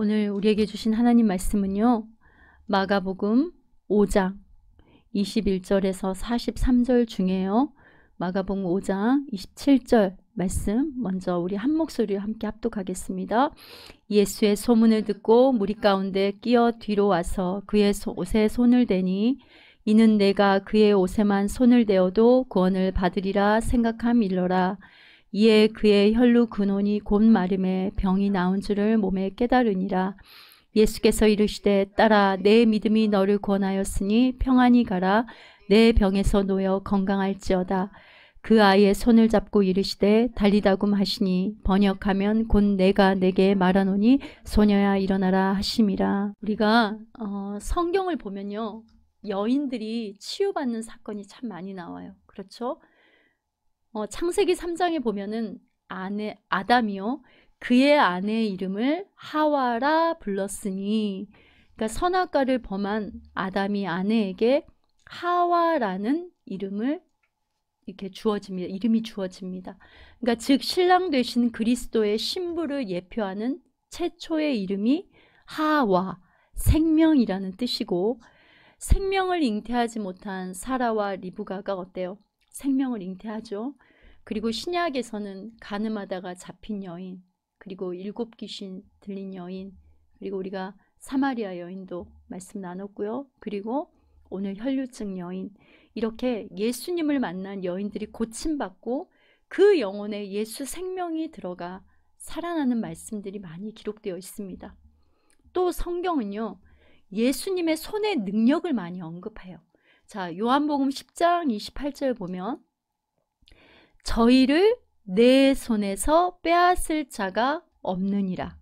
오늘 우리에게 주신 하나님 말씀은요, 마가복음 5장 21절에서 43절 중에요. 마가복음 5장 27절 말씀 먼저 우리 한 목소리로 함께 합독하겠습니다. 예수의 소문을 듣고 무리 가운데 끼어 뒤로 와서 그의 옷에 손을 대니 이는 내가 그의 옷에만 손을 대어도 구원을 받으리라 생각함일러라. 이에 그의 혈루 근원이 곧 마름에 병이 나온 줄을 몸에 깨달으니라. 예수께서 이르시되 딸아 내 믿음이 너를 구원하였으니 평안히 가라. 내 병에서 놓여 건강할지어다. 그 아이의 손을 잡고 이르시되 달리다굼 하시니 번역하면 곧 내가 내게 말하노니 소녀야 일어나라 하심이라. 우리가 성경을 보면요, 여인들이 치유받는 사건이 참 많이 나와요. 그렇죠? 창세기 3장에 보면은 아담이요 그의 아내의 이름을 하와라 불렀으니, 그러니까 선악과를 범한 아담이 아내에게 하와라는 이름을 이렇게 주어집니다. 이름이 주어집니다. 그러니까 즉 신랑 되신 그리스도의 신부를 예표하는 최초의 이름이 하와, 생명이라는 뜻이고, 생명을 잉태하지 못한 사라와 리브가가 어때요? 생명을 잉태하죠. 그리고 신약에서는 가늠하다가 잡힌 여인, 그리고 7 귀신 들린 여인, 그리고 우리가 사마리아 여인도 말씀 나눴고요. 그리고 오늘 혈류증 여인, 이렇게 예수님을 만난 여인들이 고침받고 그 영혼에 예수 생명이 들어가 살아나는 말씀들이 많이 기록되어 있습니다. 또 성경은요, 예수님의 손의 능력을 많이 언급해요. 자, 요한복음 10장 28절 보면 저희를 내 손에서 빼앗을 자가 없느니라.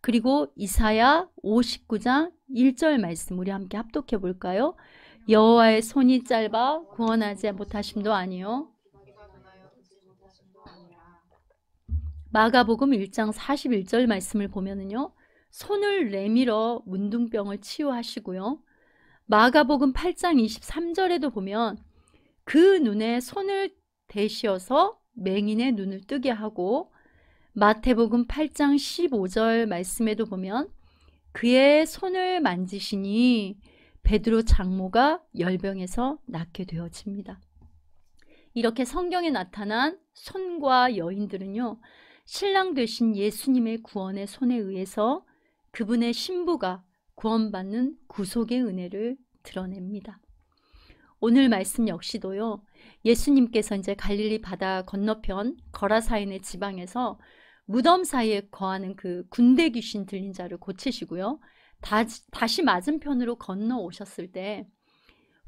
그리고 이사야 59장 1절 말씀 우리 함께 합독해 볼까요? 여호와의 손이 짧아 구원하지 못하심도 아니요. 마가복음 1장 41절 말씀을 보면은요, 손을 내밀어 문둥병을 치유하시고요. 마가복음 8장 23절에도 보면 그 눈에 손을 대시어서 맹인의 눈을 뜨게 하고, 마태복음 8장 15절 말씀에도 보면 그의 손을 만지시니 베드로 장모가 열병에서 낫게 되어집니다. 이렇게 성경에 나타난 손과 여인들은요, 신랑 되신 예수님의 구원의 손에 의해서 그분의 신부가 구원받는 구속의 은혜를 드러냅니다. 오늘 말씀 역시도요, 예수님께서 이제 갈릴리 바다 건너편 거라사인의 지방에서 무덤 사이에 거하는 그 군대 귀신 들린 자를 고치시고요, 다시 맞은편으로 건너오셨을 때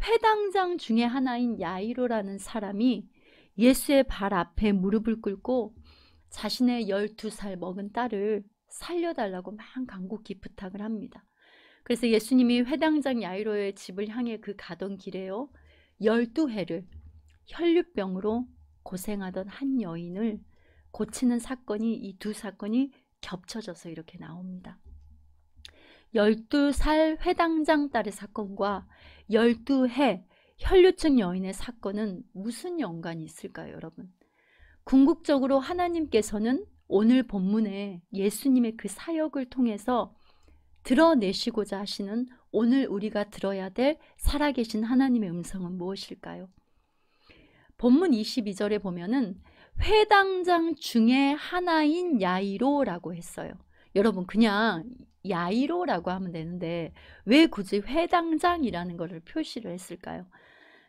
회당장 중에 하나인 야이로라는 사람이 예수의 발 앞에 무릎을 꿇고 자신의 12살 먹은 딸을 살려달라고 막 간곡히 부탁을 합니다. 그래서 예수님이 회당장 야이로의 집을 향해 그 가던 길에요, 12해를 혈류병으로 고생하던 한 여인을 고치는 사건이, 이 두 사건이 겹쳐져서 이렇게 나옵니다. 12살 회당장 딸의 사건과 12해 혈류증 여인의 사건은 무슨 연관이 있을까요, 여러분? 궁극적으로 하나님께서는 오늘 본문에 예수님의 그 사역을 통해서 드러내시고자 하시는 오늘 우리가 들어야 될 살아계신 하나님의 음성은 무엇일까요? 본문 22절에 보면은 회당장 중에 하나인 야이로라고 했어요. 여러분, 그냥 야이로라고 하면 되는데 왜 굳이 회당장이라는 것을 표시를 했을까요?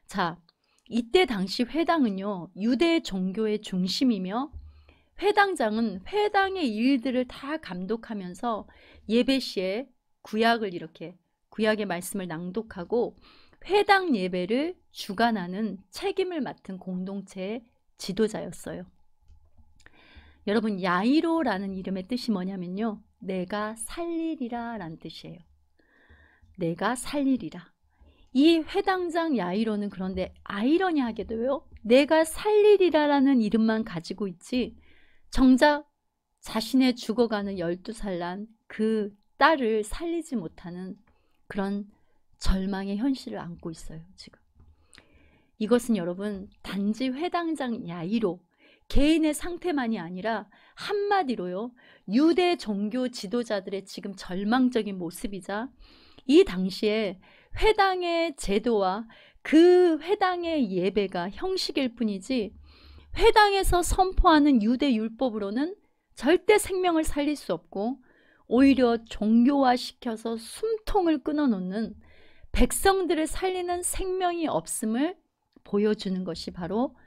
자, 이때 당시 회당은요, 유대 종교의 중심이며 회당장은 회당의 일들을 다 감독하면서 예배 시에 구약의 말씀을 낭독하고 회당 예배를 주관하는 책임을 맡은 공동체의 지도자였어요. 여러분, 야이로라는 이름의 뜻이 뭐냐면요, 내가 살리리라 라는 뜻이에요. 내가 살리리라. 이 회당장 야이로는 그런데 아이러니하게도요, 내가 살리리라 라는 이름만 가지고 있지 정작 자신의 죽어가는 12살 난 그 딸을 살리지 못하는 그런 절망의 현실을 안고 있어요, 지금. 이것은 여러분, 단지 회당장 야이로, 개인의 상태만이 아니라 한마디로요, 유대 종교 지도자들의 지금 절망적인 모습이자 이 당시에 회당의 제도와 그 회당의 예배가 형식일 뿐이지 회당에서 선포하는 유대 율법으로는 절대 생명을 살릴 수 없고 오히려 종교화시켜서 숨통을 끊어놓는, 백성들을 살리는 생명이 없음을 보여주는 것이 바로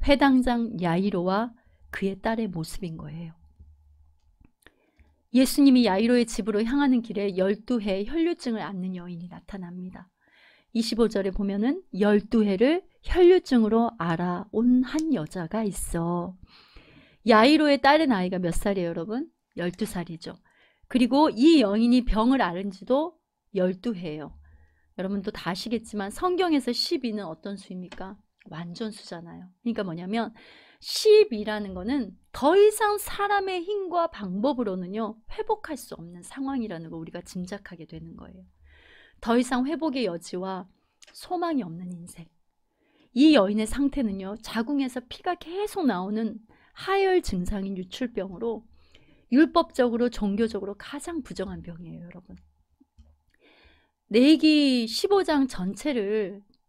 회당장 야이로와 그의 딸의 모습인 거예요. 예수님이 야이로의 집으로 향하는 길에 12해 혈류증을 앓는 여인이 나타납니다. 25절에 보면은 12해를 혈류증으로 앓아온 한 여자가 있어. 야이로의 딸의 나이가 몇 살이에요, 여러분? 12살이죠. 그리고 이 여인이 병을 앓은 지도 12해예요. 여러분도 다 아시겠지만 성경에서 12는 어떤 수입니까? 완전수잖아요. 그러니까 뭐냐면 12라는 거는 더 이상 사람의 힘과 방법으로는요 회복할 수 없는 상황이라는 거 우리가 짐작하게 되는 거예요. 더 이상 회복의 여지와 소망이 없는 인생. 이 여인의 상태는요, 자궁에서 피가 계속 나오는 하열 증상인 유출병으로 율법적으로 종교적으로 가장 부정한 병이에요, 여러분. 레위기 15장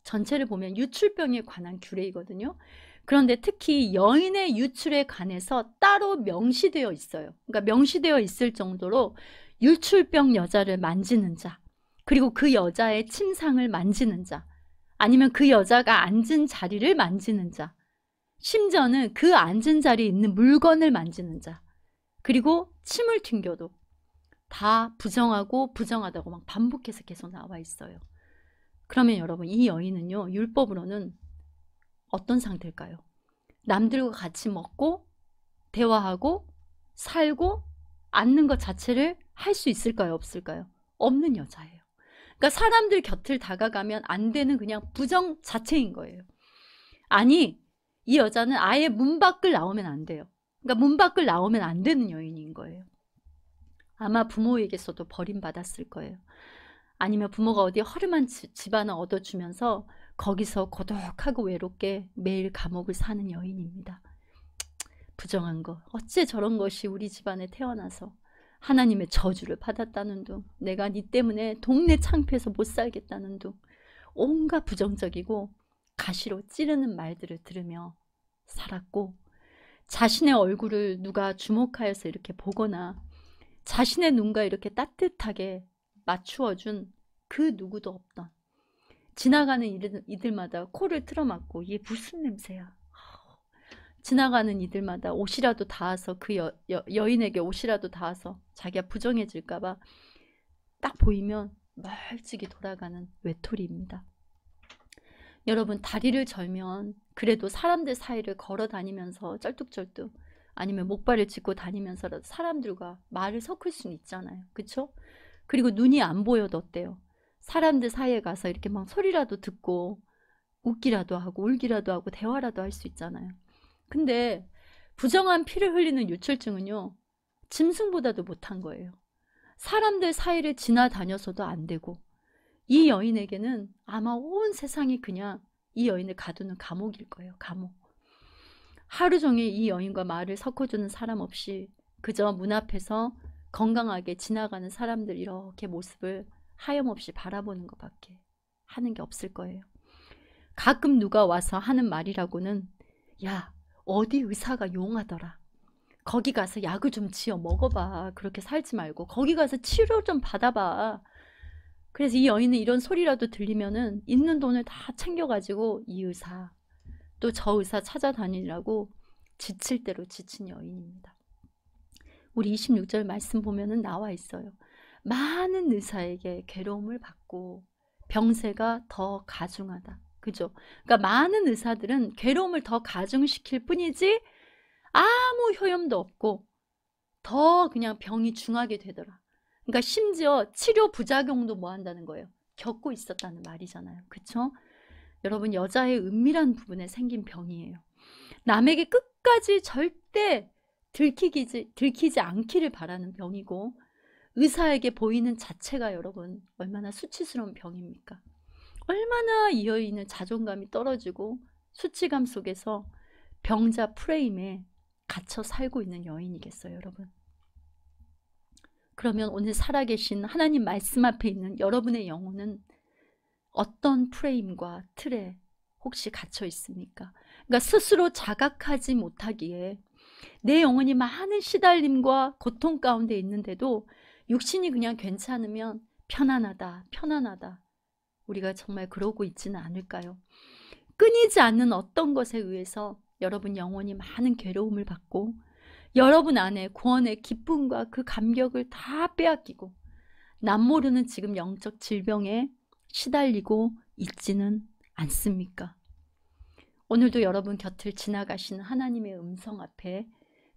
전체를 보면 유출병에 관한 규례이거든요. 그런데 특히 여인의 유출에 관해서 따로 명시되어 있어요. 그러니까 명시되어 있을 정도로 유출병 여자를 만지는 자, 그리고 그 여자의 침상을 만지는 자, 아니면 그 여자가 앉은 자리를 만지는 자, 심지어는 그 앉은 자리에 있는 물건을 만지는 자, 그리고 침을 튕겨도 다 부정하고 부정하다고 막 반복해서 계속 나와 있어요. 그러면 여러분, 이 여인은요 율법으로는 어떤 상태일까요? 남들과 같이 먹고 대화하고 살고 앉는 것 자체를 할 수 있을까요? 없을까요? 없는 여자예요. 그러니까 사람들 곁을 다가가면 안 되는 그냥 부정 자체인 거예요. 아니, 이 여자는 아예 문 밖을 나오면 안 돼요. 그러니까 문 밖을 나오면 안 되는 여인인 거예요. 아마 부모에게서도 버림받았을 거예요. 아니면 부모가 어디 허름한 집 하나 얻어주면서 거기서 고독하고 외롭게 매일 감옥을 사는 여인입니다. 부정한 거. 어째 저런 것이 우리 집안에 태어나서 하나님의 저주를 받았다는 둥, 내가 네 때문에 동네 창피해서 못 살겠다는 둥, 온갖 부정적이고 가시로 찌르는 말들을 들으며 살았고, 자신의 얼굴을 누가 주목하여서 이렇게 보거나 자신의 눈과 이렇게 따뜻하게 맞추어준 그 누구도 없던, 지나가는 이들마다 코를 틀어막고 이게 무슨 냄새야, 지나가는 이들마다 옷이라도 닿아서 그 여인에게 옷이라도 닿아서 자기가 부정해질까봐 딱 보이면 멀찍이 돌아가는 외톨이입니다. 여러분, 다리를 절면 그래도 사람들 사이를 걸어 다니면서 쩔뚝쩔뚝, 아니면 목발을 짚고 다니면서라도 사람들과 말을 섞을 수는 있잖아요. 그쵸? 그리고 눈이 안 보여도 어때요? 사람들 사이에 가서 이렇게 막 소리라도 듣고 웃기라도 하고 울기라도 하고 대화라도 할 수 있잖아요. 근데 부정한 피를 흘리는 유출증은요, 짐승보다도 못한 거예요. 사람들 사이를 지나다녀서도 안 되고, 이 여인에게는 아마 온 세상이 그냥 이 여인을 가두는 감옥일 거예요. 감옥. 하루 종일 이 여인과 말을 섞어주는 사람 없이 그저 문 앞에서 건강하게 지나가는 사람들 이렇게 모습을 하염없이 바라보는 것밖에 하는 게 없을 거예요. 가끔 누가 와서 하는 말이라고는, 야, 어디 의사가 용하더라, 거기 가서 약을 좀 지어 먹어봐, 그렇게 살지 말고 거기 가서 치료 좀 받아봐. 그래서 이 여인은 이런 소리라도 들리면은 있는 돈을 다 챙겨가지고 이 의사 또 저 의사 찾아다니라고 지칠 대로 지친 여인입니다. 우리 26절 말씀 보면은 나와 있어요. 많은 의사에게 괴로움을 받고 병세가 더 가중하다. 그죠? 그러니까 많은 의사들은 괴로움을 더 가중시킬 뿐이지 아무 효험도 없고 더 그냥 병이 중하게 되더라. 그러니까 심지어 치료 부작용도 뭐 한다는 거예요? 겪고 있었다는 말이잖아요. 그쵸? 여러분, 여자의 은밀한 부분에 생긴 병이에요. 남에게 끝까지 절대 들키지 않기를 바라는 병이고, 의사에게 보이는 자체가 여러분 얼마나 수치스러운 병입니까? 얼마나 이 여인은 자존감이 떨어지고 수치감 속에서 병자 프레임에 갇혀 살고 있는 여인이겠어요, 여러분? 그러면 오늘 살아계신 하나님 말씀 앞에 있는 여러분의 영혼은 어떤 프레임과 틀에 혹시 갇혀 있습니까? 그러니까 스스로 자각하지 못하기에 내 영혼이 많은 시달림과 고통 가운데 있는데도 육신이 그냥 괜찮으면 편안하다, 편안하다. 우리가 정말 그러고 있지는 않을까요? 끊이지 않는 어떤 것에 의해서 여러분 영혼이 많은 괴로움을 받고 여러분 안에 구원의 기쁨과 그 감격을 다 빼앗기고 남모르는 지금 영적 질병에 시달리고 있지는 않습니까? 오늘도 여러분 곁을 지나가시는 하나님의 음성 앞에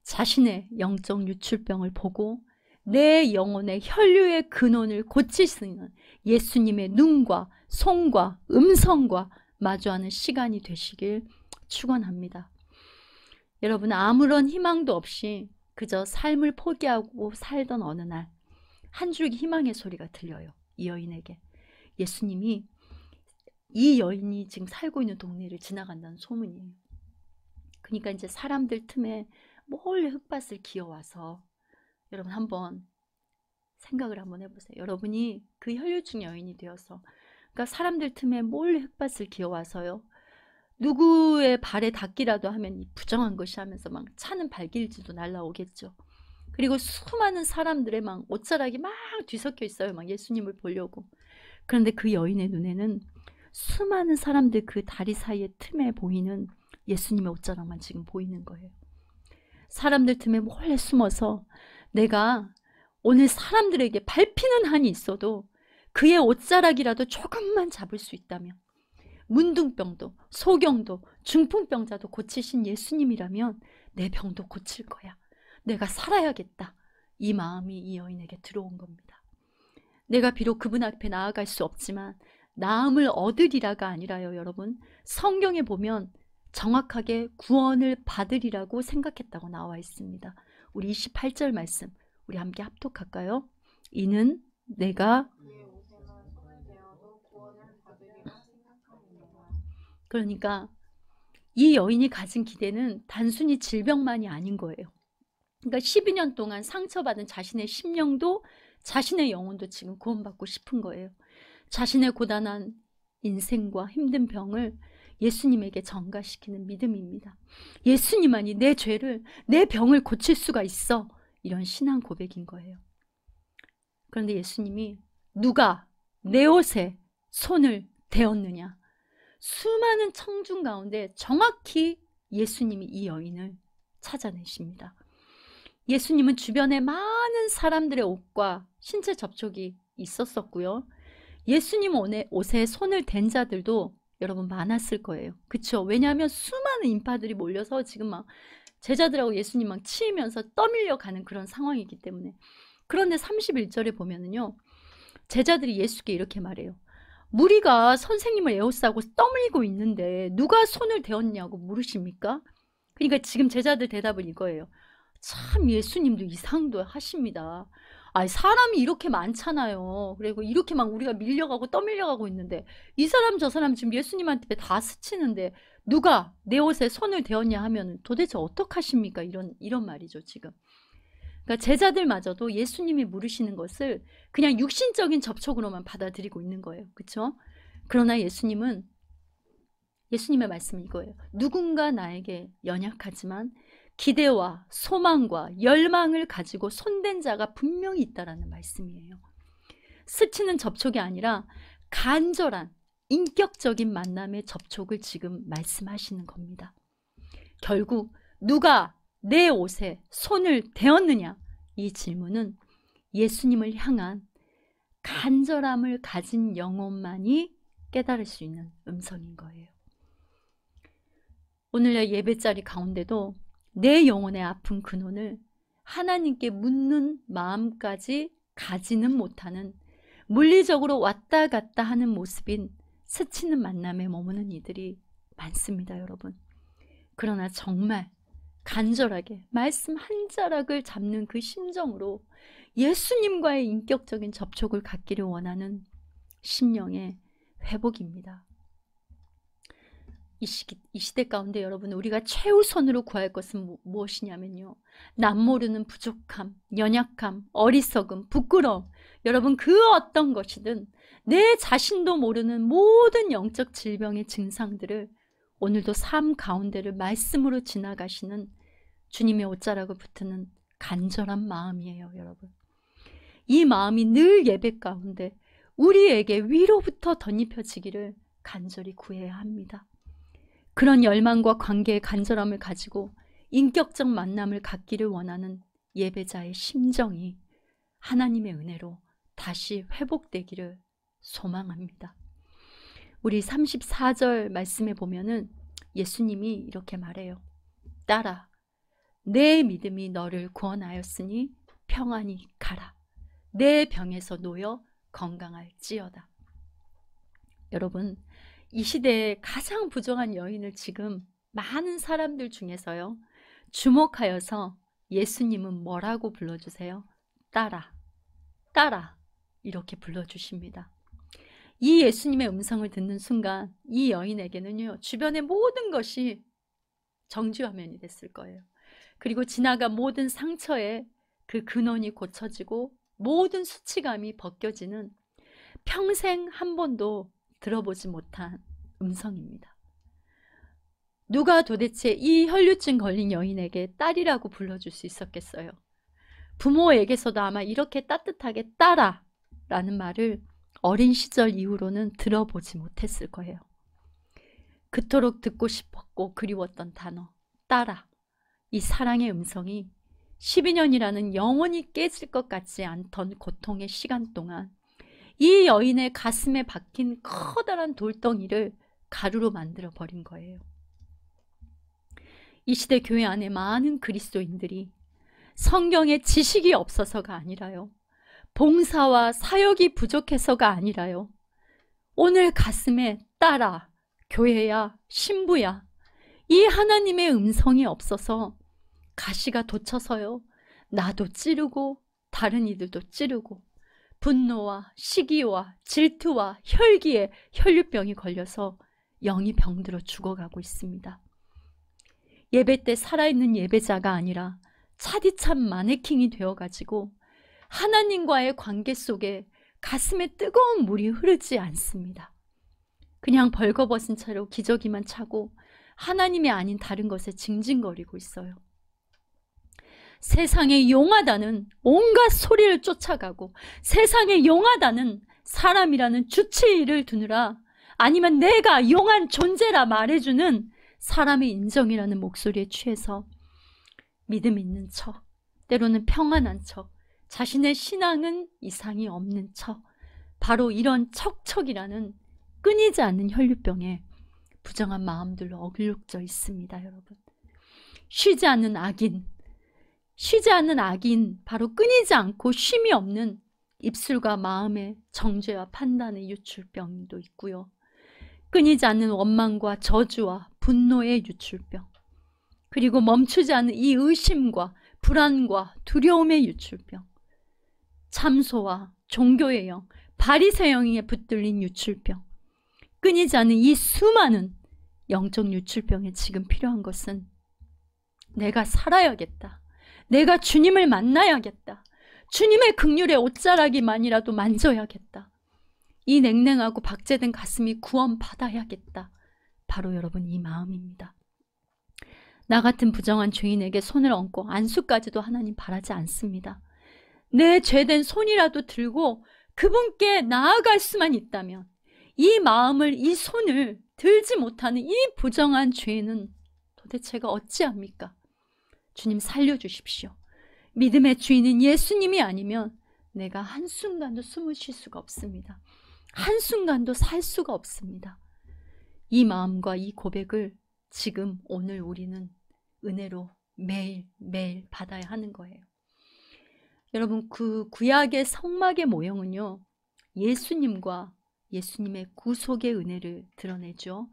자신의 영적 유출병을 보고 내 영혼의 혈류의 근원을 고치시는 예수님의 눈과 손과 음성과 마주하는 시간이 되시길 축원합니다. 여러분, 아무런 희망도 없이 그저 삶을 포기하고 살던 어느 날 한 줄기 희망의 소리가 들려요. 이 여인에게. 예수님이 이 여인이 지금 살고 있는 동네를 지나간다는 소문이에요. 그러니까 이제 사람들 틈에 몰래 흙밭을 기어와서 여러분 한번 생각을 한번 해보세요. 여러분이 그 혈류증 여인이 되어서 그러니까 사람들 틈에 몰래 흙밭을 기어와서요. 누구의 발에 닿기라도 하면 이 부정한 것이 하면서 막 차는 발길질도 날라오겠죠. 그리고 수많은 사람들의 막 옷자락이 막 뒤섞여 있어요. 막 예수님을 보려고. 그런데 그 여인의 눈에는 수많은 사람들 그 다리 사이에 틈에 보이는 예수님의 옷자락만 지금 보이는 거예요. 사람들 틈에 몰래 숨어서 내가 오늘 사람들에게 밟히는 한이 있어도 그의 옷자락이라도 조금만 잡을 수 있다면 문둥병도 소경도 중풍병자도 고치신 예수님이라면 내 병도 고칠 거야. 내가 살아야겠다. 이 마음이 이 여인에게 들어온 겁니다. 내가 비록 그분 앞에 나아갈 수 없지만 나음을 얻으리라가 아니라요, 여러분. 성경에 보면 정확하게 구원을 받으리라고 생각했다고 나와 있습니다. 우리 28절 말씀 우리 함께 합독할까요? 이는 내가 그러니까 이 여인이 가진 기대는 단순히 질병만이 아닌 거예요. 그러니까 12년 동안 상처받은 자신의 심령도 자신의 영혼도 지금 구원받고 싶은 거예요. 자신의 고단한 인생과 힘든 병을 예수님에게 전가시키는 믿음입니다. 예수님만이 내 죄를, 내 병을 고칠 수가 있어. 이런 신앙 고백인 거예요. 그런데 예수님이 누가 내 옷에 손을 대었느냐? 수많은 청중 가운데 정확히 예수님이 이 여인을 찾아내십니다. 예수님은 주변에 많은 사람들의 옷과 신체 접촉이 있었었고요. 예수님 옷에 손을 댄 자들도 여러분 많았을 거예요. 그렇죠? 왜냐하면 수많은 인파들이 몰려서 지금 막 제자들하고 예수님 막 치이면서 떠밀려 가는 그런 상황이기 때문에. 그런데 31절에 보면은요, 제자들이 예수께 이렇게 말해요. 무리가 선생님을 에워싸고 떠밀고 있는데 누가 손을 대었냐고 물으십니까? 그러니까 지금 제자들 대답은 이거예요. 참 예수님도 이상도 하십니다. 아니 사람이 이렇게 많잖아요. 그리고 이렇게 막 우리가 밀려가고 떠밀려가고 있는데 이 사람 저 사람 지금 예수님한테 다 스치는데 누가 내 옷에 손을 대었냐 하면 도대체 어떡하십니까? 이런 말이죠 지금. 그러니까 제자들마저도 예수님이 물으시는 것을 그냥 육신적인 접촉으로만 받아들이고 있는 거예요. 그렇죠? 그러나 예수님의 말씀은 이거예요. 누군가 나에게 연약하지만 기대와 소망과 열망을 가지고 손댄 자가 분명히 있다라는 말씀이에요. 스치는 접촉이 아니라 간절한 인격적인 만남의 접촉을 지금 말씀하시는 겁니다. 결국 누가 내 옷에 손을 대었느냐? 이 질문은 예수님을 향한 간절함을 가진 영혼만이 깨달을 수 있는 음성인 거예요. 오늘날 예배자리 가운데도 내 영혼의 아픈 근원을 하나님께 묻는 마음까지 가지는 못하는 물리적으로 왔다 갔다 하는 모습인 스치는 만남에 머무는 이들이 많습니다, 여러분. 그러나 정말 간절하게 말씀 한 자락을 잡는 그 심정으로 예수님과의 인격적인 접촉을 갖기를 원하는 심령의 회복입니다. 이 시대 가운데 여러분, 우리가 최우선으로 구할 것은 무엇이냐면요, 남모르는 부족함, 연약함, 어리석음, 부끄러움, 여러분 그 어떤 것이든 내 자신도 모르는 모든 영적 질병의 증상들을 오늘도 삶 가운데를 말씀으로 지나가시는 주님의 옷자락을 붙드는 간절한 마음이에요. 여러분, 이 마음이 늘 예배 가운데 우리에게 위로부터 덧입혀지기를 간절히 구해야 합니다. 그런 열망과 관계의 간절함을 가지고 인격적 만남을 갖기를 원하는 예배자의 심정이 하나님의 은혜로 다시 회복되기를 소망합니다. 우리 34절 말씀에 보면은 예수님이 이렇게 말해요. 딸아, 내 믿음이 너를 구원하였으니 평안히 가라. 내 병에서 놓여 건강할지어다. 여러분, 이 시대에 가장 부정한 여인을 지금 많은 사람들 중에서요, 주목하여서 예수님은 뭐라고 불러주세요? 딸아, 딸아, 이렇게 불러주십니다. 이 예수님의 음성을 듣는 순간 이 여인에게는요, 주변의 모든 것이 정죄화면이 됐을 거예요. 그리고 지나간 모든 상처에 그 근원이 고쳐지고 모든 수치감이 벗겨지는, 평생 한 번도 들어보지 못한 음성입니다. 누가 도대체 이 혈류증 걸린 여인에게 딸이라고 불러줄 수 있었겠어요? 부모에게서도 아마 이렇게 따뜻하게 딸아 라는 말을 어린 시절 이후로는 들어보지 못했을 거예요. 그토록 듣고 싶었고 그리웠던 단어 딸아, 이 사랑의 음성이 12년이라는 영원히 깨질 것 같지 않던 고통의 시간 동안 이 여인의 가슴에 박힌 커다란 돌덩이를 가루로 만들어 버린 거예요. 이 시대 교회 안에 많은 그리스도인들이 성경의 지식이 없어서가 아니라요, 봉사와 사역이 부족해서가 아니라요, 오늘 가슴에 딸아, 교회야, 신부야, 이 하나님의 음성이 없어서 가시가 돋쳐서요, 나도 찌르고 다른 이들도 찌르고 분노와 시기와 질투와 혈기에 혈류병이 걸려서 영이 병들어 죽어가고 있습니다. 예배 때 살아있는 예배자가 아니라 차디찬 마네킹이 되어가지고 하나님과의 관계 속에 가슴에 뜨거운 물이 흐르지 않습니다. 그냥 벌거벗은 채로 기저귀만 차고 하나님이 아닌 다른 것에 징징거리고 있어요. 세상에 용하다는 온갖 소리를 쫓아가고 세상에 용하다는 사람이라는 주치의를 두느라, 아니면 내가 용한 존재라 말해주는 사람의 인정이라는 목소리에 취해서 믿음 있는 척, 때로는 평안한 척, 자신의 신앙은 이상이 없는 척, 바로 이런 척척이라는 끊이지 않는 혈류병에 부정한 마음들로 어글룩져 있습니다. 여러분, 쉬지 않는 악인, 바로 끊이지 않고 쉼이 없는 입술과 마음의 정죄와 판단의 유출병도 있고요, 끊이지 않는 원망과 저주와 분노의 유출병, 그리고 멈추지 않는 이 의심과 불안과 두려움의 유출병, 참소와 종교의 영, 바리새형에 붙들린 유출병, 끊이지 않는 이 수많은 영적 유출병에 지금 필요한 것은 내가 살아야겠다, 내가 주님을 만나야겠다, 주님의 긍휼의 옷자락이만이라도 만져야겠다, 이 냉랭하고 박제된 가슴이 구원받아야겠다, 바로 여러분 이 마음입니다. 나 같은 부정한 죄인에게 손을 얹고 안수까지도 하나님 바라지 않습니다. 내 죄된 손이라도 들고 그분께 나아갈 수만 있다면, 이 마음을, 이 손을 들지 못하는 이 부정한 죄는 도대체가 어찌합니까? 주님 살려주십시오. 믿음의 주인은 예수님이 아니면 내가 한순간도 숨을 쉴 수가 없습니다. 한순간도 살 수가 없습니다. 이 마음과 이 고백을 지금 오늘 우리는 은혜로 매일매일 받아야 하는 거예요. 여러분, 그 구약의 성막의 모형은요, 예수님과 예수님의 구속의 은혜를 드러내죠.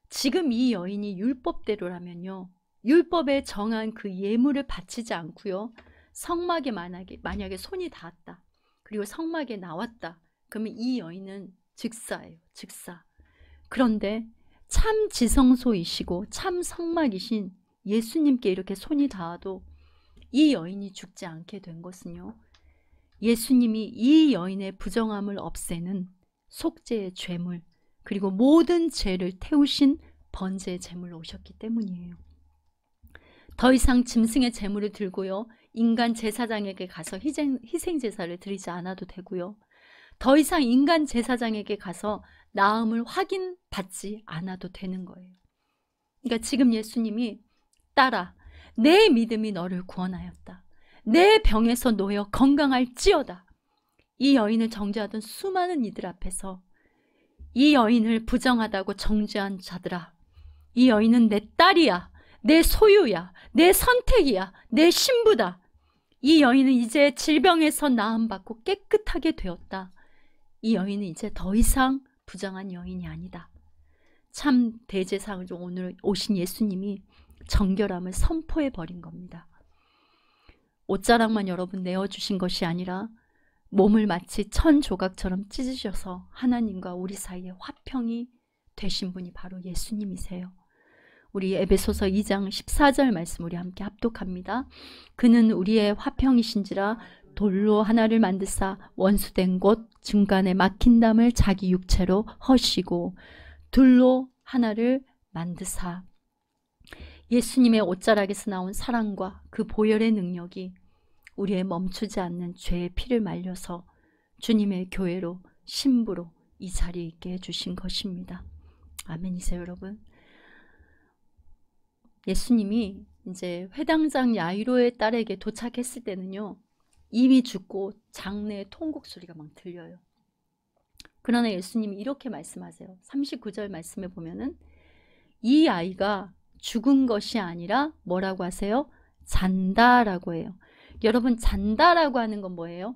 지금 이 여인이 율법대로라면요, 율법에 정한 그 예물을 바치지 않고요, 성막에 만약에 손이 닿았다, 그리고 성막에 나왔다, 그러면 이 여인은 즉사예요. 즉사. 그런데 참 지성소이시고 참 성막이신 예수님께 이렇게 손이 닿아도 이 여인이 죽지 않게 된 것은요, 예수님이 이 여인의 부정함을 없애는 속죄의 죄물, 그리고 모든 죄를 태우신 번제의 제물로 오셨기 때문이에요. 더 이상 짐승의 제물을 들고요, 인간 제사장에게 가서 희생 제사를 드리지 않아도 되고요, 더 이상 인간 제사장에게 가서 나음을 확인받지 않아도 되는 거예요. 그러니까 지금 예수님이 딸아, 내 믿음이 너를 구원하였다. 내 병에서 놓여 건강할지어다. 이 여인을 정죄하던 수많은 이들 앞에서 이 여인을 부정하다고 정죄한 자들아, 이 여인은 내 딸이야, 내 소유야, 내 선택이야, 내 신부다. 이 여인은 이제 질병에서 나음받고 깨끗하게 되었다. 이 여인은 이제 더 이상 부정한 여인이 아니다. 참 대제사장으로 오늘 오신 예수님이 정결함을 선포해 버린 겁니다. 옷자락만 여러분 내어주신 것이 아니라 몸을 마치 천 조각처럼 찢으셔서 하나님과 우리 사이에 화평이 되신 분이 바로 예수님이세요. 우리 에베소서 2장 14절 말씀 우리 함께 합독합니다. 그는 우리의 화평이신지라 돌로 하나를 만드사 원수된 곳 중간에 막힌 담을 자기 육체로 허시고 둘로 하나를 만드사. 예수님의 옷자락에서 나온 사랑과 그 보혈의 능력이 우리의 멈추지 않는 죄의 피를 말려서 주님의 교회로, 신부로 이 자리에 있게 해주신 것입니다. 아멘이세요, 여러분. 예수님이 이제 회당장 야이로의 딸에게 도착했을 때는요, 이미 죽고 장내의 통곡 소리가 막 들려요. 그러나 예수님이 이렇게 말씀하세요. 39절 말씀에 보면은 이 아이가 죽은 것이 아니라 뭐라고 하세요? 잔다라고 해요. 여러분, 잔다라고 하는 건 뭐예요?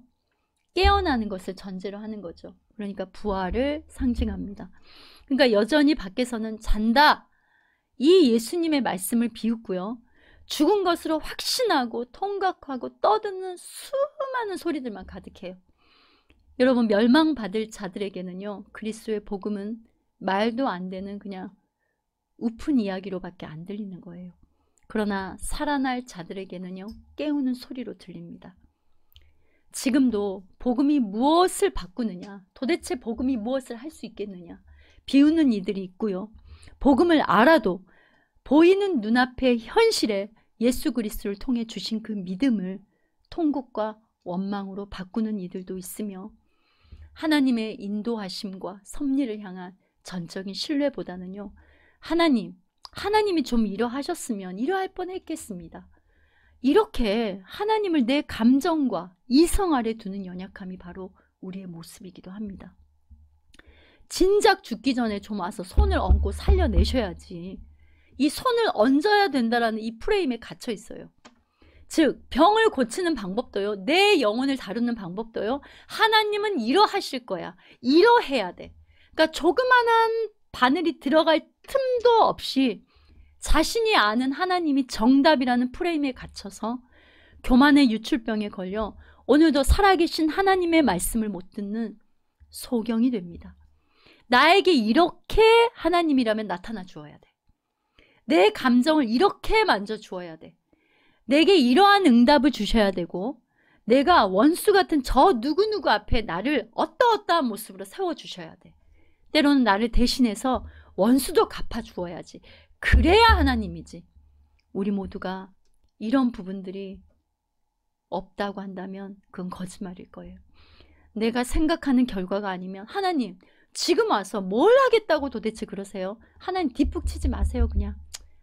깨어나는 것을 전제로 하는 거죠. 그러니까 부활을 상징합니다. 그러니까 여전히 밖에서는 잔다, 이 예수님의 말씀을 비웃고요, 죽은 것으로 확신하고 통각하고 떠드는 수많은 소리들만 가득해요. 여러분, 멸망받을 자들에게는요, 그리스도의 복음은 말도 안 되는 그냥 우픈 이야기로밖에 안 들리는 거예요. 그러나 살아날 자들에게는요, 깨우는 소리로 들립니다. 지금도 복음이 무엇을 바꾸느냐, 도대체 복음이 무엇을 할 수 있겠느냐, 비웃는 이들이 있고요, 복음을 알아도 보이는 눈앞의 현실에 예수 그리스도를 통해 주신 그 믿음을 통곡과 원망으로 바꾸는 이들도 있으며, 하나님의 인도하심과 섭리를 향한 전적인 신뢰보다는요, 하나님이 좀 이러하셨으면 이러할 뻔했겠습니다, 이렇게 하나님을 내 감정과 이성 아래 두는 연약함이 바로 우리의 모습이기도 합니다. 진작 죽기 전에 좀 와서 손을 얹고 살려내셔야지, 이 손을 얹어야 된다라는 이 프레임에 갇혀 있어요. 즉, 병을 고치는 방법도요, 내 영혼을 다루는 방법도요, 하나님은 이러하실 거야, 이러해야 돼. 그러니까 조그만한 바늘이 들어갈 틈도 없이 자신이 아는 하나님이 정답이라는 프레임에 갇혀서 교만의 유출병에 걸려 오늘도 살아계신 하나님의 말씀을 못 듣는 소경이 됩니다. 나에게 이렇게 하나님이라면 나타나 주어야 돼. 내 감정을 이렇게 만져 주어야 돼. 내게 이러한 응답을 주셔야 되고, 내가 원수 같은 저 누구누구 앞에 나를 어떠어떠한 모습으로 세워주셔야 돼. 때로는 나를 대신해서 원수도 갚아주어야지. 그래야 하나님이지. 우리 모두가 이런 부분들이 없다고 한다면 그건 거짓말일 거예요. 내가 생각하는 결과가 아니면, 하나님 지금 와서 뭘 하겠다고 도대체 그러세요? 하나님 뒷북 치지 마세요. 그냥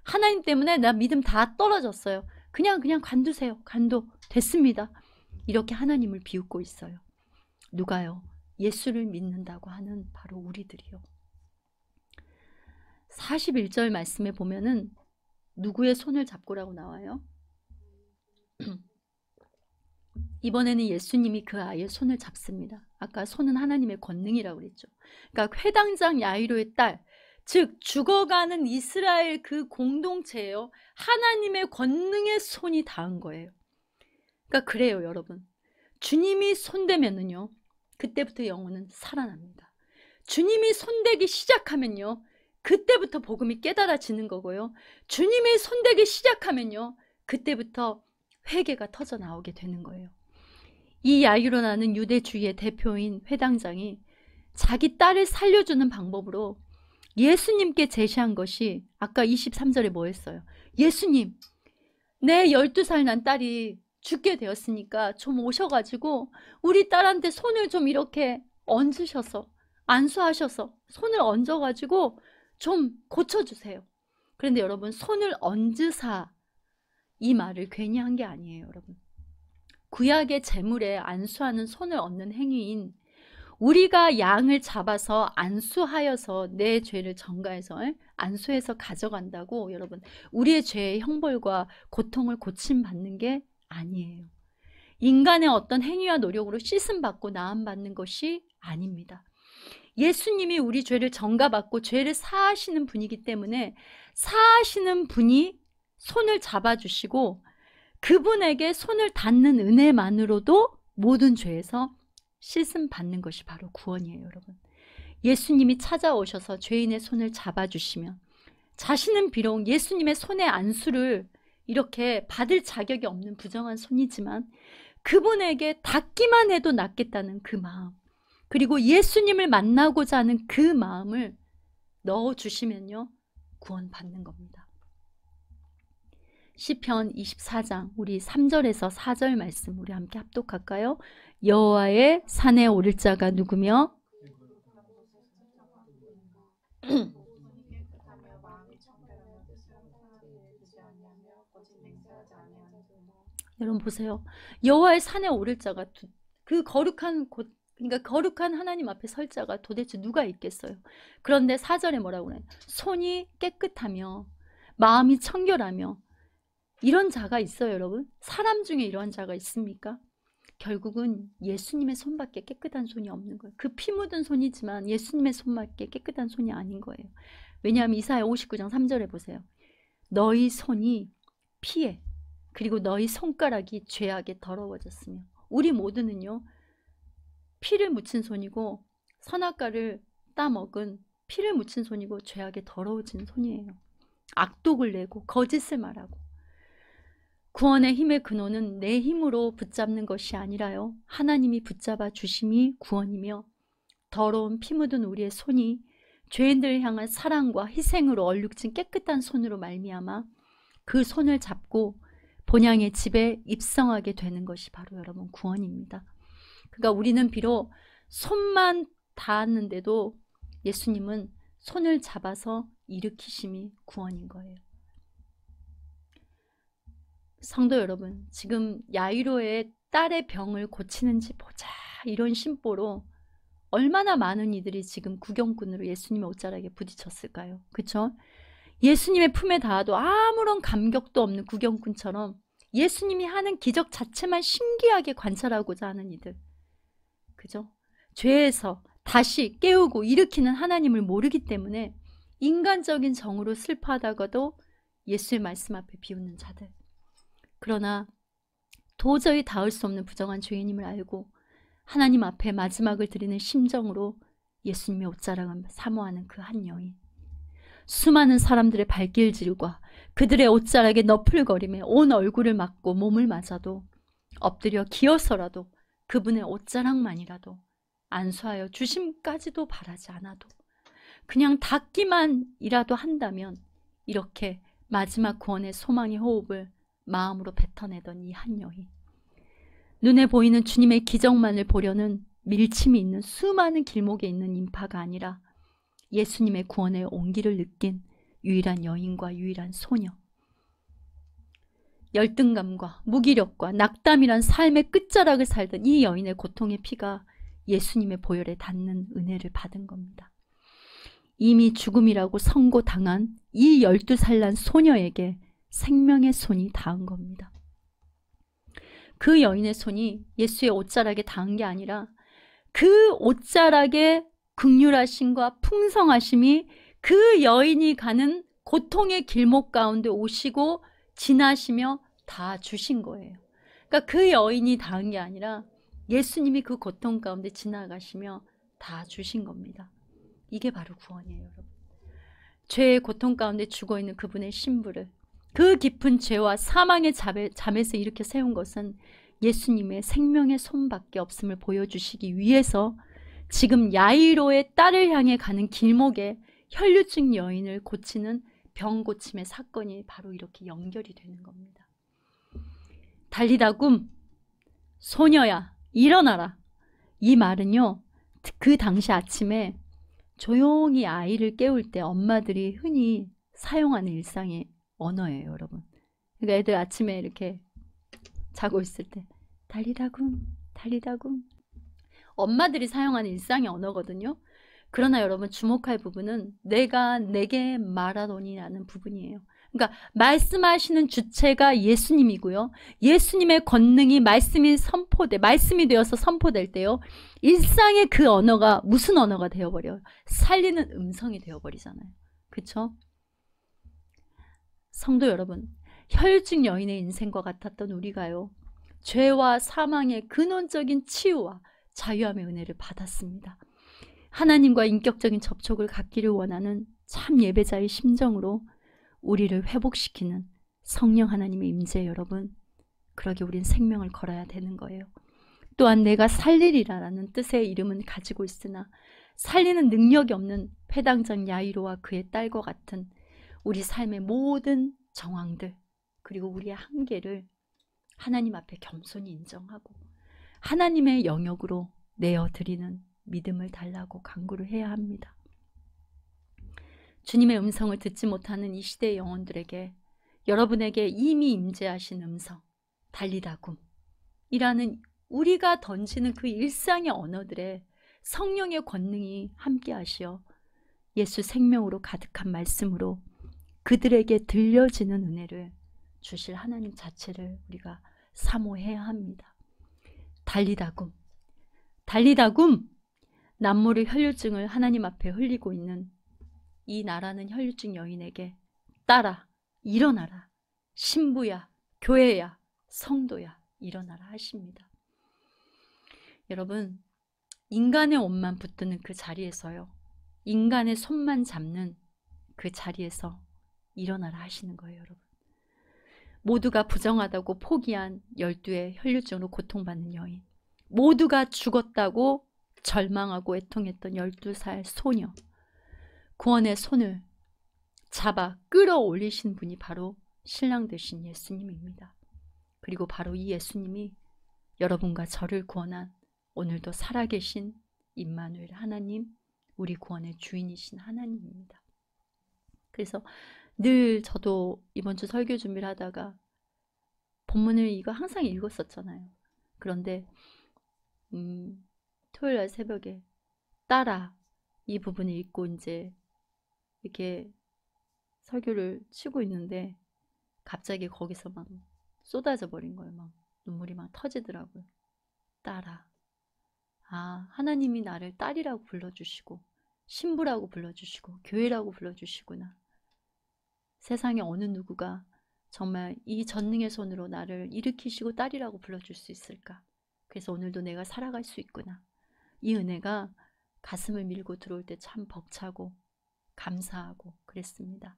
하나님 때문에 나 믿음 다 떨어졌어요. 그냥 관두세요. 관둬. 됐습니다. 이렇게 하나님을 비웃고 있어요. 누가요? 예수를 믿는다고 하는 바로 우리들이요. 41절 말씀에 보면은 누구의 손을 잡고라고 나와요? 이번에는 예수님이 그 아이의 손을 잡습니다. 아까 손은 하나님의 권능이라고 그랬죠. 그러니까 회당장 야이로의 딸, 즉 죽어가는 이스라엘 그 공동체예요. 하나님의 권능의 손이 닿은 거예요. 그러니까 그래요, 여러분. 주님이 손대면은요, 그때부터 영혼은 살아납니다. 주님이 손대기 시작하면요, 그때부터 복음이 깨달아지는 거고요. 주님의 손대기 시작하면요, 그때부터 회개가 터져 나오게 되는 거예요. 이 야이로라는 유대주의의 대표인 회당장이 자기 딸을 살려주는 방법으로 예수님께 제시한 것이 아까 23절에 뭐였어요? 예수님, 내 12살 난 딸이 죽게 되었으니까 좀 오셔가지고 우리 딸한테 손을 좀 이렇게 얹으셔서, 안수하셔서 손을 얹어가지고 좀 고쳐주세요. 그런데 여러분, 손을 얹으사, 이 말을 괜히 한 게 아니에요, 여러분. 구약의 제물에 안수하는 손을 얹는 행위인, 우리가 양을 잡아서 안수하여서 내 죄를 전가해서 안수해서 가져간다고 여러분, 우리의 죄의 형벌과 고통을 고침받는 게 아니에요. 인간의 어떤 행위와 노력으로 씻음받고 나음받는 것이 아닙니다. 예수님이 우리 죄를 전가받고 죄를 사하시는 분이기 때문에 사하시는 분이 손을 잡아주시고 그분에게 손을 닿는 은혜만으로도 모든 죄에서 씻음 받는 것이 바로 구원이에요, 여러분. 예수님이 찾아오셔서 죄인의 손을 잡아주시면 자신은 비록 예수님의 손의 안수를 이렇게 받을 자격이 없는 부정한 손이지만 그분에게 닿기만 해도 낫겠다는 그 마음, 그리고 예수님을 만나고자 하는 그 마음을 넣어주시면요, 구원받는 겁니다. 시편 24장 우리 3절에서 4절 말씀 우리 함께 합독할까요? 여호와의 산에 오를 자가 누구며 여러분 보세요. 여호와의 산에 오를 자가, 그 거룩한 곳, 그러니까 거룩한 하나님 앞에 설 자가 도대체 누가 있겠어요? 그런데 4절에 뭐라고 그래요? 손이 깨끗하며 마음이 청결하며, 이런 자가 있어요, 여러분? 사람 중에 이러한 자가 있습니까? 결국은 예수님의 손밖에 깨끗한 손이 없는 거예요. 그 피 묻은 손이지만 예수님의 손밖에 깨끗한 손이 아닌 거예요. 왜냐하면 이사야 59장 3절에 보세요. 너희 손이 피에, 그리고 너희 손가락이 죄악에 더러워졌으며, 우리 모두는요, 피를 묻힌 손이고 선악과를 따먹은 피를 묻힌 손이고 죄악에 더러워진 손이에요. 악독을 내고 거짓을 말하고. 구원의 힘의 근원은 내 힘으로 붙잡는 것이 아니라요, 하나님이 붙잡아 주심이 구원이며, 더러운 피 묻은 우리의 손이 죄인들을 향한 사랑과 희생으로 얼룩진 깨끗한 손으로 말미암아 그 손을 잡고 본향의 집에 입성하게 되는 것이 바로 여러분 구원입니다. 그러니까 우리는 비록 손만 닿았는데도 예수님은 손을 잡아서 일으키심이 구원인 거예요. 성도 여러분, 지금 야이로의 딸의 병을 고치는지 보자, 이런 심보로 얼마나 많은 이들이 지금 구경꾼으로 예수님의 옷자락에 부딪혔을까요? 그렇죠? 예수님의 품에 닿아도 아무런 감격도 없는 구경꾼처럼 예수님이 하는 기적 자체만 신기하게 관찰하고자 하는 이들, 그죠? 죄에서 다시 깨우고 일으키는 하나님을 모르기 때문에 인간적인 정으로 슬퍼하다가도 예수의 말씀 앞에 비웃는 자들, 그러나 도저히 닿을 수 없는 부정한 죄인임을 알고 하나님 앞에 마지막을 드리는 심정으로 예수님의 옷자락을 사모하는 그 한 여인, 수많은 사람들의 발길질과 그들의 옷자락에 너풀거림에 온 얼굴을 맞고 몸을 맞아도 엎드려 기어서라도 그분의 옷자락만이라도 안수하여 주심까지도 바라지 않아도 그냥 닿기만이라도 한다면 이렇게 마지막 구원의 소망의 호흡을 마음으로 뱉어내던 이 한 여인, 눈에 보이는 주님의 기적만을 보려는 밀침이 있는 수많은 길목에 있는 인파가 아니라 예수님의 구원의 온기를 느낀 유일한 여인과 유일한 소녀, 열등감과 무기력과 낙담이란 삶의 끝자락을 살던 이 여인의 고통의 피가 예수님의 보혈에 닿는 은혜를 받은 겁니다. 이미 죽음이라고 선고당한 이 12살 난 소녀에게 생명의 손이 닿은 겁니다. 그 여인의 손이 예수의 옷자락에 닿은 게 아니라 그 옷자락의 긍휼하심과 풍성하심이 그 여인이 가는 고통의 길목 가운데 오시고 지나시며 다 주신 거예요. 그러니까 그 여인이 닿은 게 아니라 예수님이 그 고통 가운데 지나가시며 다 주신 겁니다. 이게 바로 구원이에요, 여러분. 죄의 고통 가운데 죽어있는 그분의 신부를 그 깊은 죄와 사망의 잠에서 일으켜 세운 것은 예수님의 생명의 손밖에 없음을 보여주시기 위해서 지금 야이로의 딸을 향해 가는 길목에 혈류증 여인을 고치는 병 고침의 사건이 바로 이렇게 연결이 되는 겁니다. 달리다굼, 소녀야 일어나라. 이 말은요, 그 당시 아침에 조용히 아이를 깨울 때 엄마들이 흔히 사용하는 일상의 언어예요, 여러분. 그러니까 애들 아침에 이렇게 자고 있을 때 달리다굼, 달리다굼. 엄마들이 사용하는 일상의 언어거든요. 그러나 여러분 주목할 부분은 내가 내게 말하노니라는 부분이에요. 그러니까 말씀하시는 주체가 예수님이고요. 예수님의 권능이 말씀이 되어서 선포될 때요. 일상의 그 언어가 무슨 언어가 되어버려요? 살리는 음성이 되어버리잖아요. 그렇죠? 성도 여러분, 혈증 여인의 인생과 같았던 우리가요. 죄와 사망의 근원적인 치유와 자유함의 은혜를 받았습니다. 하나님과 인격적인 접촉을 갖기를 원하는 참 예배자의 심정으로 우리를 회복시키는 성령 하나님의 임재 여러분, 그러게 우린 생명을 걸어야 되는 거예요. 또한 내가 살리리라라는 뜻의 이름은 가지고 있으나 살리는 능력이 없는 회당장 야이로와 그의 딸과 같은 우리 삶의 모든 정황들 그리고 우리의 한계를 하나님 앞에 겸손히 인정하고 하나님의 영역으로 내어드리는 믿음을 달라고 간구를 해야 합니다. 주님의 음성을 듣지 못하는 이 시대의 영혼들에게 여러분에게 이미 임재하신 음성 달리다굼 이라는 우리가 던지는 그 일상의 언어들에 성령의 권능이 함께 하시어 예수 생명으로 가득한 말씀으로 그들에게 들려지는 은혜를 주실 하나님 자체를 우리가 사모해야 합니다. 달리다굼, 달리다굼. 남모를 혈류증을 하나님 앞에 흘리고 있는 이 나라는 혈류증 여인에게 딸아 일어나라. 신부야, 교회야, 성도야 일어나라 하십니다. 여러분, 인간의 옷만 붙드는 그 자리에서요, 인간의 손만 잡는 그 자리에서 일어나라 하시는 거예요. 여러분, 모두가 부정하다고 포기한 12의 혈류증으로 고통받는 여인, 모두가 죽었다고 절망하고 애통했던 12살 소녀, 구원의 손을 잡아 끌어올리신 분이 바로 신랑 되신 예수님입니다. 그리고 바로 이 예수님이 여러분과 저를 구원한 오늘도 살아계신 임마누엘 하나님, 우리 구원의 주인이신 하나님입니다. 그래서 늘 저도 이번 주 설교 준비를 하다가 본문을 이거 항상 읽었었잖아요. 그런데 토요일날 새벽에 딸아 이 부분을 읽고 이제 이렇게 설교를 치고 있는데 갑자기 거기서 막 쏟아져 버린 거예요. 막 눈물이 막 터지더라고요. 딸아, 아 하나님이 나를 딸이라고 불러주시고 신부라고 불러주시고 교회라고 불러주시구나. 세상에 어느 누구가 정말 이 전능의 손으로 나를 일으키시고 딸이라고 불러줄 수 있을까. 그래서 오늘도 내가 살아갈 수 있구나. 이 은혜가 가슴을 밀고 들어올 때 참 벅차고 감사하고 그랬습니다.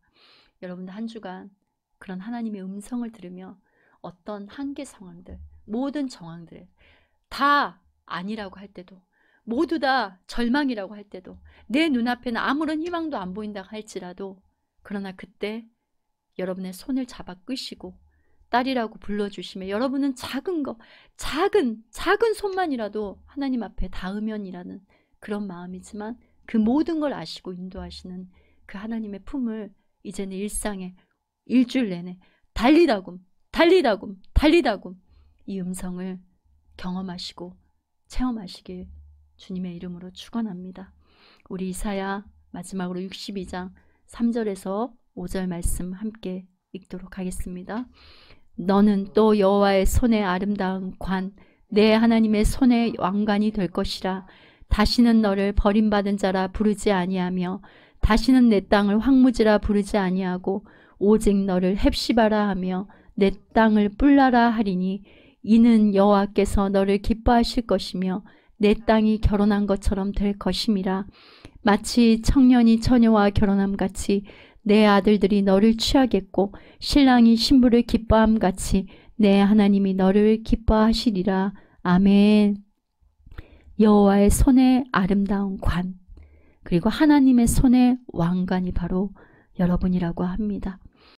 여러분들 한 주간 그런 하나님의 음성을 들으며 어떤 한계 상황들, 모든 정황들 다 아니라고 할 때도, 모두 다 절망이라고 할 때도, 내 눈앞에는 아무런 희망도 안 보인다 할지라도, 그러나 그때 여러분의 손을 잡아 끄시고 딸이라고 불러주시며 여러분은 작은 거, 작은 손만이라도 하나님 앞에 닿으면이라는 그런 마음이지만 그 모든 걸 아시고 인도하시는 그 하나님의 품을 이제는 일상에 일주일 내내 달리다굼, 달리다굼, 달리다굼 이 음성을 경험하시고 체험하시길 주님의 이름으로 축원합니다. 우리 이사야 마지막으로 62장 3절에서 5절 말씀 함께 읽도록 하겠습니다. 너는 또 여호와의 손의 아름다운 관, 내 하나님의 손의 왕관이 될 것이라. 다시는 너를 버림받은 자라 부르지 아니하며 다시는 내 땅을 황무지라 부르지 아니하고 오직 너를 헵시바라 하며 내 땅을 뿔라라 하리니 이는 여호와께서 너를 기뻐하실 것이며 내 땅이 결혼한 것처럼 될 것임이라. 마치 청년이 처녀와 결혼함 같이 내 아들들이 너를 취하겠고 신랑이 신부를 기뻐함 같이 내 하나님이 너를 기뻐하시리라. 아멘. 여호와의 손에 아름다운 관, 그리고 하나님의 손에 왕관이 바로 여러분이라고 합니다.